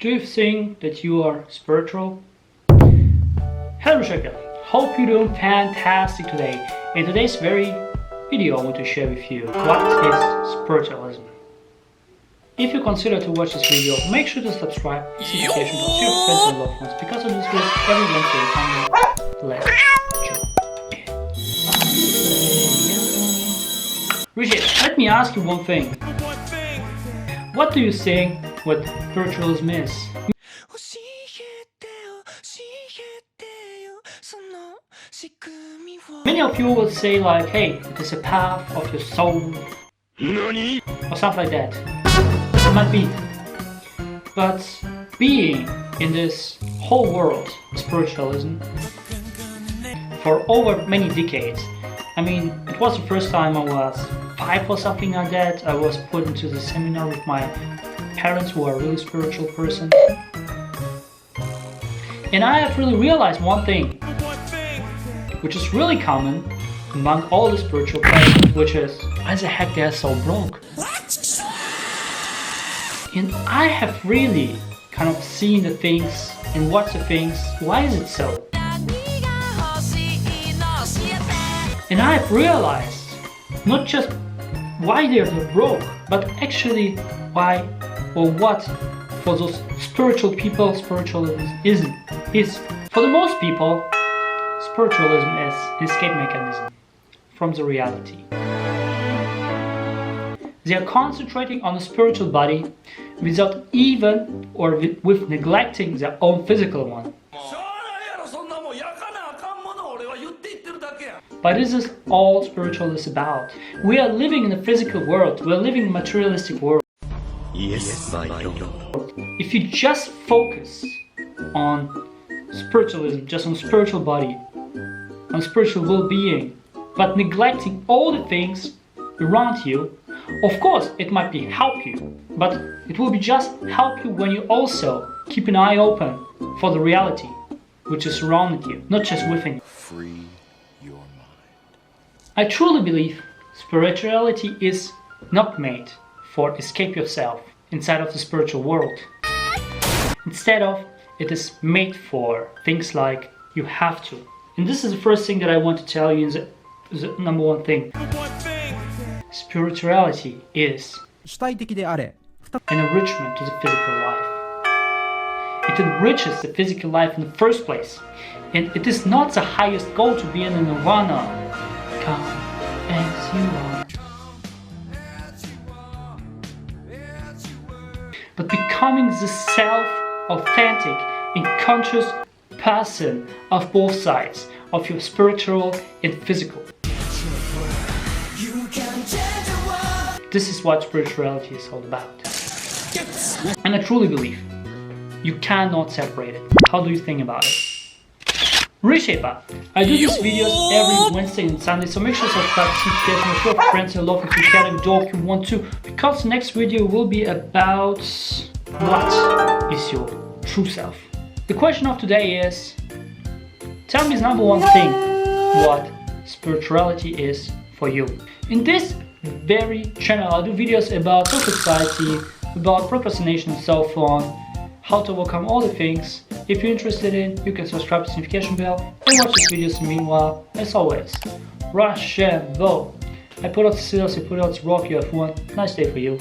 Do you think that you are spiritual? Hello Shaka, hope you're doing fantastic today. In today's video I want to share with you what is spiritualism. If you consider to watch this video, make sure to subscribe, notification to your friends and loved ones, because of this video every Wednesday coming up. Let's jump. Richard, let me ask you one thing. What do you think what spiritualism is? Many of you will say like, hey, it is a path of your soul or something like that. It might be. But being in this whole world of spiritualism for over many decades, I mean, it was the first time I was 5 or something like that. I was put into the seminar with my parents who are a really spiritual person. And I have really realized one thing, which is really common among all the spiritual players, which is, why the heck they are so broke? And I have really kind of seen the things and watched the things, why is it so? And I have realized not just why they are broke, but actually why or what for those spiritual people spiritualism is. For the most people, spiritualism is an escape mechanism from the reality. They are concentrating on the spiritual body without even or with neglecting their own physical one. But this is all spiritual is about. We are living in a physical world. We are living in a materialistic world. Yes, my Lord. If you just focus on spiritualism, just on spiritual body, on spiritual well-being, but neglecting all the things around you, of course it might be help you, but it will be just help you when you also keep an eye open for the reality which is surrounding you, not just within you. Free your mind. I truly believe spirituality is not made for escape yourself inside of the spiritual world. Instead of, it is made for things like you have to. And this is the first thing that I want to tell you, is the number one thing. Spirituality is an enrichment to the physical life. It enriches the physical life in the first place. And it is not the highest goal to be in a nirvana. Come as you are. But becoming the self-authentic and conscious person of both sides, of your spiritual and physical. This is what spirituality is all about. And I truly believe you cannot separate it. How do you think about it? Reshaper. I do these videos every Wednesday and Sunday, so make sure to subscribe to notification with your friends and love if you can and dog you want to, because the next video will be about what is your true self. The question of today is, tell me the number one thing what spirituality is for you. In this very channel I do videos about society, about procrastination and so on, how to overcome all the things. If you're interested in, you can subscribe to the notification bell and watch these videos. Meanwhile, as always, rush and go. I put out the scissors, I put out the rock, you have one nice day for you.